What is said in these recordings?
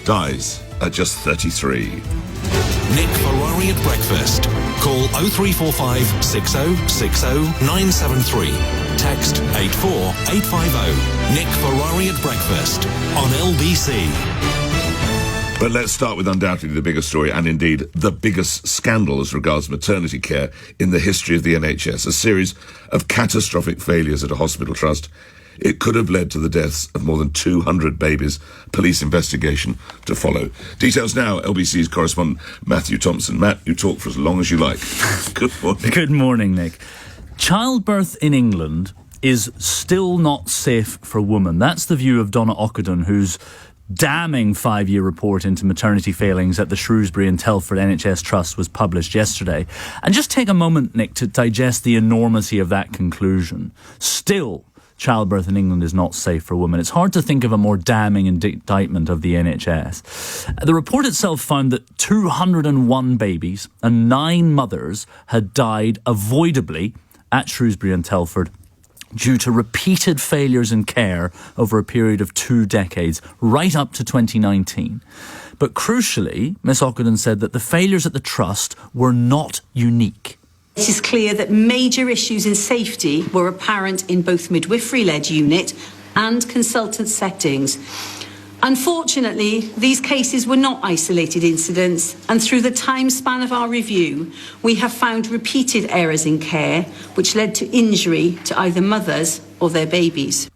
dies at just 33. Nick Ferrari at breakfast. Call 0345 6060 973. Text 84850. Nick Ferrari at breakfast on LBC. But let's start with undoubtedly the biggest story, and indeed the biggest scandal as regards maternity care in the history of the NHS. A series of catastrophic failures at a hospital trust. It could have led to the deaths of more than 200 babies. Police investigation to follow. Details now, LBC's correspondent Matthew Thompson. Matt, you talk for as long as you like. Good morning. Good morning, Nick. Childbirth in England is still not safe for women. That's the view of Donna Ockenden, whose damning 5-year report into maternity failings at the Shrewsbury and Telford NHS Trust was published yesterday. And just take a moment, Nick, to digest the enormity of that conclusion. Still, childbirth in England is not safe for women. It's hard to think of a more damning indictment of the NHS. The report itself found that 201 babies and 9 mothers had died avoidably at Shrewsbury and Telford due to repeated failures in care over a period of 2 decades, right up to 2019. But crucially, Ms Ockenden said that the failures at the Trust were not unique. It is clear that major issues in safety were apparent in both midwifery-led unit and consultant settings. Unfortunately, these cases were not isolated incidents, and through the time span of our review, we have found repeated errors in care which led to injury to either mothers or their babies.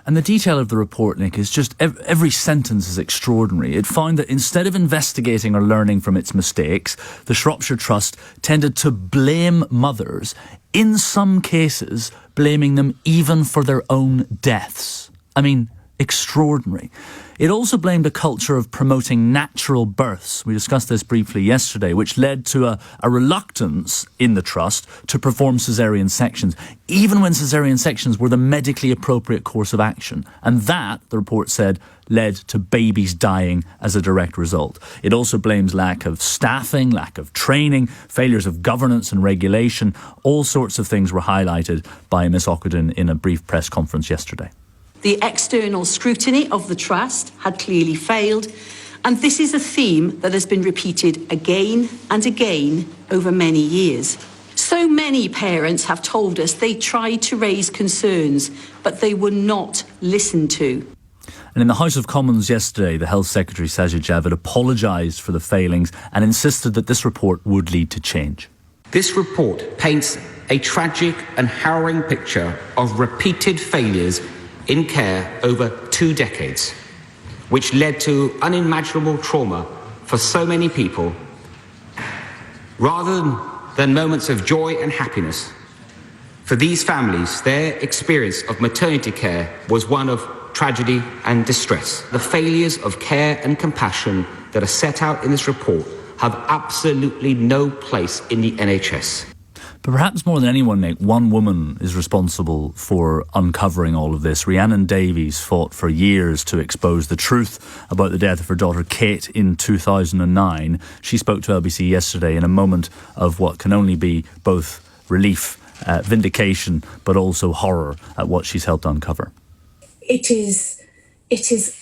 And the detail of the report, Nick, is just every sentence is extraordinary. It found that instead of investigating or learning from its mistakes, the Shropshire Trust tended to blame mothers, in some cases blaming them even for their own deaths. I mean, extraordinary. It also blamed a culture of promoting natural births. We discussed this briefly yesterday, which led to a reluctance in the trust to perform caesarean sections, even when caesarean sections were the medically appropriate course of action. And that, the report said, led to babies dying as a direct result. It also blames lack of staffing, lack of training, failures of governance and regulation. All sorts of things were highlighted by Ms Ockenden in a brief press conference yesterday. The external scrutiny of the Trust had clearly failed, and this is a theme that has been repeated again and again over many years. So many parents have told us they tried to raise concerns, but they were not listened to. And in the House of Commons yesterday, the Health Secretary Sajid Javid apologised for the failings and insisted that this report would lead to change. This report paints a tragic and harrowing picture of repeated failures in care over 2 decades, which led to unimaginable trauma for so many people. Rather than moments of joy and happiness, for these families, their experience of maternity care was one of tragedy and distress. The failures of care and compassion that are set out in this report have absolutely no place in the NHS. But perhaps more than anyone, Nick, one woman is responsible for uncovering all of this. Rhiannon Davies fought for years to expose the truth about the death of her daughter Kate in 2009. She spoke to LBC yesterday in a moment of what can only be both relief, vindication, but also horror at what she's helped uncover. It is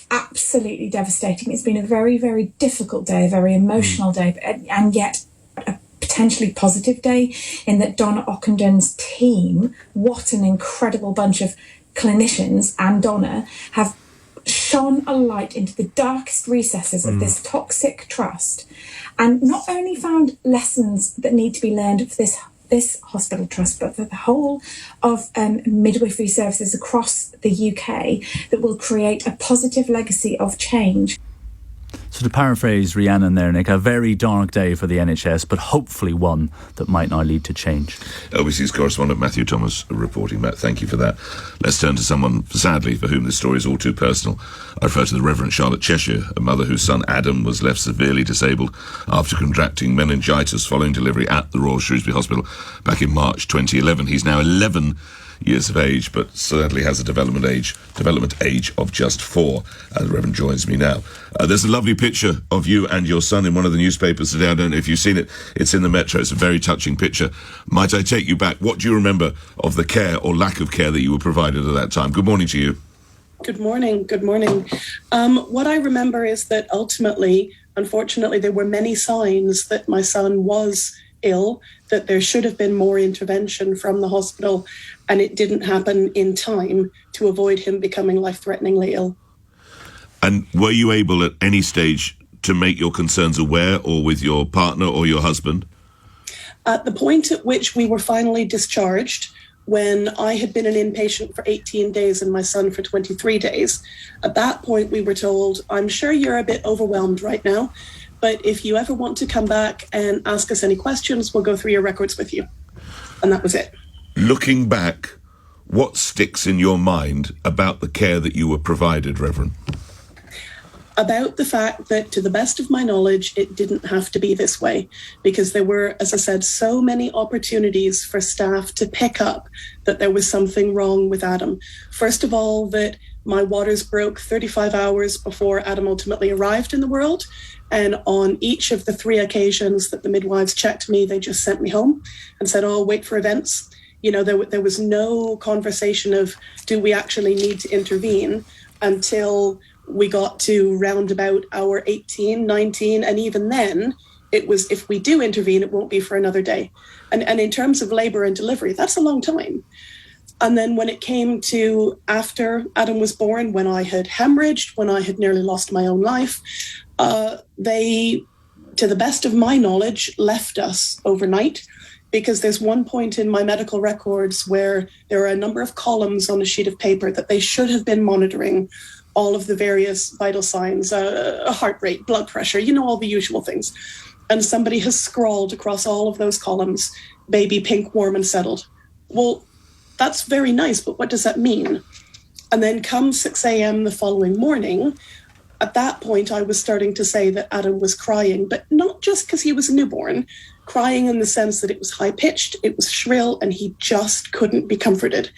absolutely devastating. It's been a very, very difficult day, a very emotional day, and yet a potentially positive day in that Donna Ockenden's team, what an incredible bunch of clinicians, and Donna have shone a light into the darkest recesses of this toxic trust, and not only found lessons that need to be learned for this hospital trust, but for the whole of midwifery services across the UK, that will create a positive legacy of change. So to paraphrase Rhiannon there, Nick, a very dark day for the NHS, but hopefully one that might now lead to change. LBC's correspondent Matthew Thomas reporting. Matt, thank you for that. Let's turn to someone, sadly, for whom this story is all too personal. I refer to the Reverend Charlotte Cheshire, a mother whose son Adam was left severely disabled after contracting meningitis following delivery at the Royal Shrewsbury Hospital back in March 2011. He's now 11 years of age, but sadly has a development age of just 4. The Reverend joins me now. There's a lovely picture of you and your son in one of the newspapers today. I don't know if you've seen it. It's in the Metro. It's a very touching picture. Might I take you back? What do you remember of the care or lack of care that you were provided at that time? Good morning to you. Good morning. Good morning. What I remember is that ultimately, unfortunately, there were many signs that my son was ill, that there should have been more intervention from the hospital, and it didn't happen in time to avoid him becoming life-threateningly ill. And were you able at any stage to make your concerns aware, or with your partner or your husband? At the point at which we were finally discharged, when I had been an inpatient for 18 days and my son for 23 days, at that point we were told, I'm sure you're a bit overwhelmed right now, but if you ever want to come back and ask us any questions, we'll go through your records with you. And that was it. Looking back, what sticks in your mind about the care that you were provided, Reverend? About the fact that, to the best of my knowledge, it didn't have to be this way, because there were, as I said, so many opportunities for staff to pick up that there was something wrong with Adam. First of all, that my waters broke 35 hours before Adam ultimately arrived in the world. And on each of the 3 occasions that the midwives checked me, they just sent me home and said, oh, wait for events. You know, there was no conversation of, do we actually need to intervene, until we got to round about hour 18, 19, and even then, it was, if we do intervene, it won't be for another day. And in terms of labour and delivery, that's a long time. And then when it came to after Adam was born, when I had hemorrhaged, when I had nearly lost my own life, they, to the best of my knowledge, left us overnight, because there's one point in my medical records where there are a number of columns on a sheet of paper that they should have been monitoring all of the various vital signs, heart rate, blood pressure, you know, all the usual things. And somebody has scrawled across all of those columns, baby pink, warm and settled. Well, that's very nice, but what does that mean? And then come 6 a.m. the following morning, at that point, I was starting to say that Adam was crying, but not just because he was a newborn, crying in the sense that it was high-pitched, it was shrill, and he just couldn't be comforted.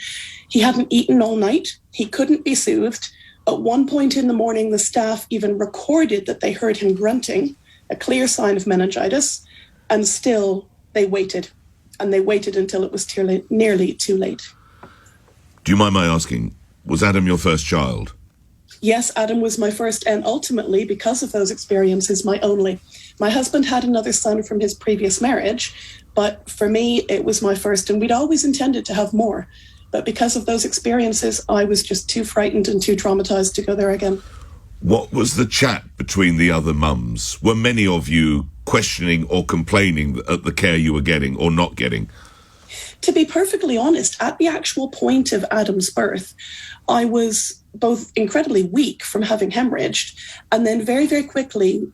He hadn't eaten all night. He couldn't be soothed. At one point in the morning, the staff even recorded that they heard him grunting, a clear sign of meningitis, and still they waited. And they waited until it was nearly too late. Do you mind my asking, was Adam your first child? Yes, Adam was my first, and ultimately, because of those experiences, my only. My husband had another son from his previous marriage, but for me, it was my first, and we'd always intended to have more. But because of those experiences, I was just too frightened and too traumatized to go there again. What was the chat between the other mums? Were many of you questioning or complaining at the care you were getting or not getting? To be perfectly honest, at the actual point of Adam's birth, I was both incredibly weak from having hemorrhaged, and then very, very quickly,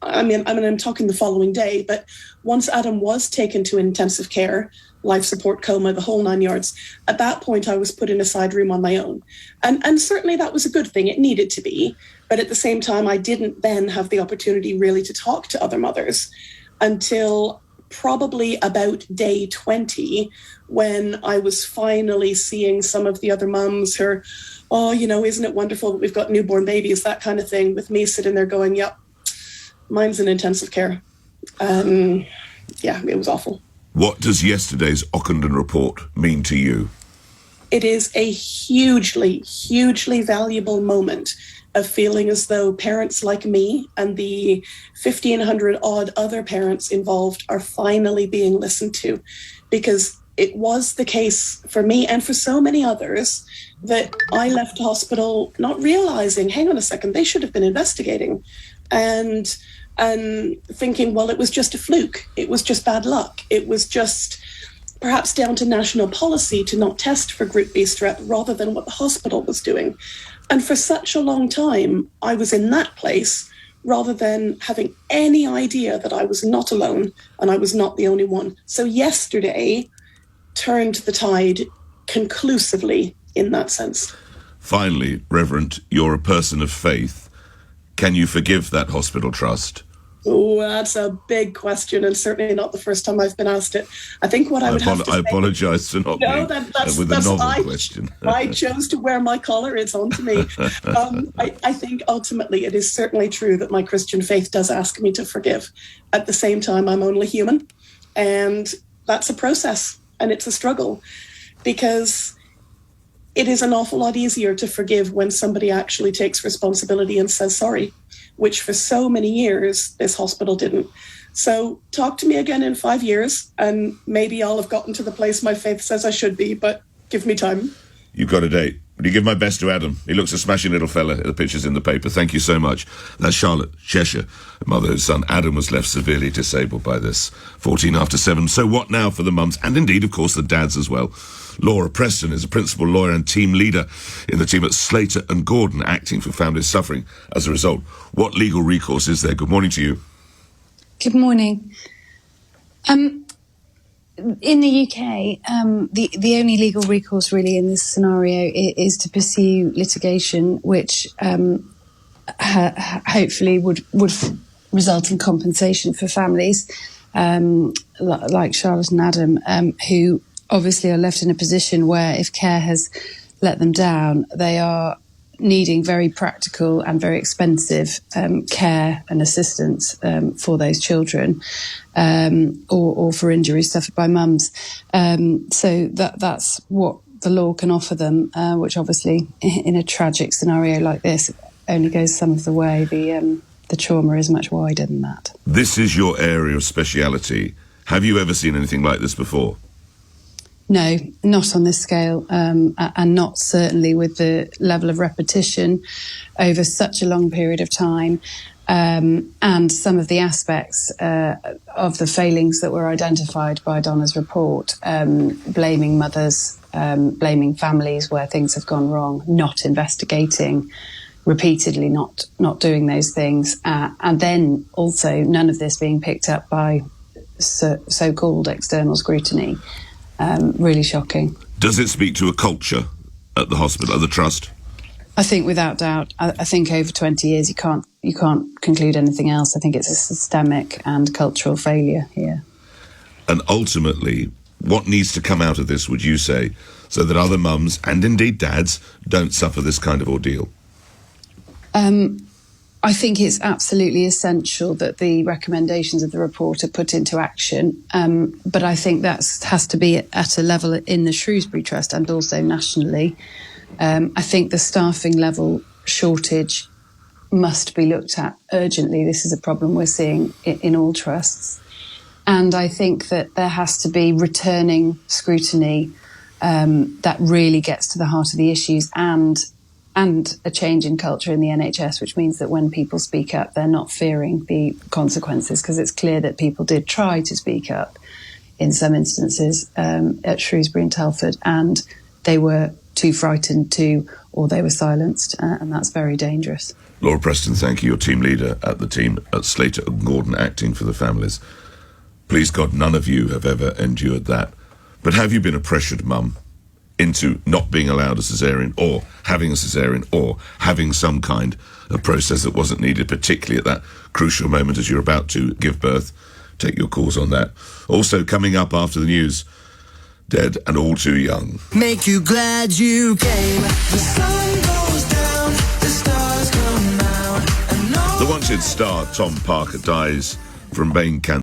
I'm talking the following day, but once Adam was taken to intensive care, life support, coma, the whole 9 yards, at that point I was put in a side room on my own. And certainly that was a good thing, it needed to be, but at the same time I didn't then have the opportunity really to talk to other mothers until probably about day 20, when I was finally seeing some of the other mums, oh, you know, isn't it wonderful that we've got newborn babies, that kind of thing, with me sitting there going, yep, mine's in intensive care. Yeah, it was awful. What does yesterday's Ockenden report mean to you? It is a hugely, hugely valuable moment of feeling as though parents like me and the 1,500 odd other parents involved are finally being listened to, because it was the case for me and for so many others that I left the hospital not realizing, hang on a second, they should have been investigating, and thinking, well, it was just a fluke. It was just bad luck. It was just perhaps down to national policy to not test for Group B strep rather than what the hospital was doing. And for such a long time, I was in that place rather than having any idea that I was not alone and I was not the only one. So yesterday turned the tide conclusively in that sense. Finally, Reverend, you're a person of faith. Can you forgive that hospital trust? Oh, that's a big question, and certainly not the first time I've been asked it. I think what I would have to say... I apologise for not being with a novel question. I chose to wear my collar, it's on to me. I think ultimately it is certainly true that my Christian faith does ask me to forgive. At the same time, I'm only human, and that's a process, and it's a struggle, because it is an awful lot easier to forgive when somebody actually takes responsibility and says sorry, which for so many years this hospital didn't. So talk to me again in 5 years and maybe I'll have gotten to the place my faith says I should be, but give me time. You've got a date. Would you give my best to Adam? He looks a smashing little fella. The picture's in the paper. Thank you so much. That's Charlotte, Cheshire, a mother whose son Adam was left severely disabled by this. 14 after 7. So what now for the mums? And indeed, of course, the dads as well. Laura Preston is a principal lawyer and team leader in the team at Slater and Gordon, acting for families suffering as a result. What legal recourse is there? Good morning to you. Good morning. In the UK, the only legal recourse really in this scenario is to pursue litigation, which hopefully would result in compensation for families like Charlotte and Adam, who obviously are left in a position where if care has let them down, they are needing very practical and very expensive care and assistance for those children, or for injuries suffered by mums. So that's what the law can offer them, which obviously in a tragic scenario like this only goes some of the way. The trauma is much wider than that. This is your area of speciality. Have you ever seen anything like this before? No, not on this scale, and not certainly with the level of repetition over such a long period of time, and some of the aspects of the failings that were identified by Donna's report, blaming mothers, blaming families where things have gone wrong, not investigating, repeatedly not doing those things, and then also none of this being picked up by so-called external scrutiny. Really shocking. Does it speak to a culture at the hospital, at the trust? I think without doubt. I think over 20 years you can't conclude anything else. I think it's a systemic and cultural failure here. And ultimately, what needs to come out of this, would you say, so that other mums and indeed dads don't suffer this kind of ordeal? I think it's absolutely essential that the recommendations of the report are put into action, but I think that has to be at a level in the Shrewsbury Trust and also nationally. I think the staffing level shortage must be looked at urgently. This is a problem we're seeing in all trusts. And I think that there has to be returning scrutiny that really gets to the heart of the issues, and a change in culture in the NHS, which means that when people speak up, they're not fearing the consequences, because it's clear that people did try to speak up in some instances at Shrewsbury and Telford, and they were too frightened to, or they were silenced, and that's very dangerous. Laura Preston, thank you. Your team leader at the team at Slater and Gordon, acting for the families. Please God, none of you have ever endured that. But have you been a pressured mum into not being allowed a caesarean, or having a caesarean, or having some kind of process that wasn't needed, particularly at that crucial moment as you're about to give birth? Take your calls on that. Also, coming up after the news, dead and all too young. Make you glad you came. The sun goes down, the stars come out. The wanted star Tom Parker dies from brain cancer.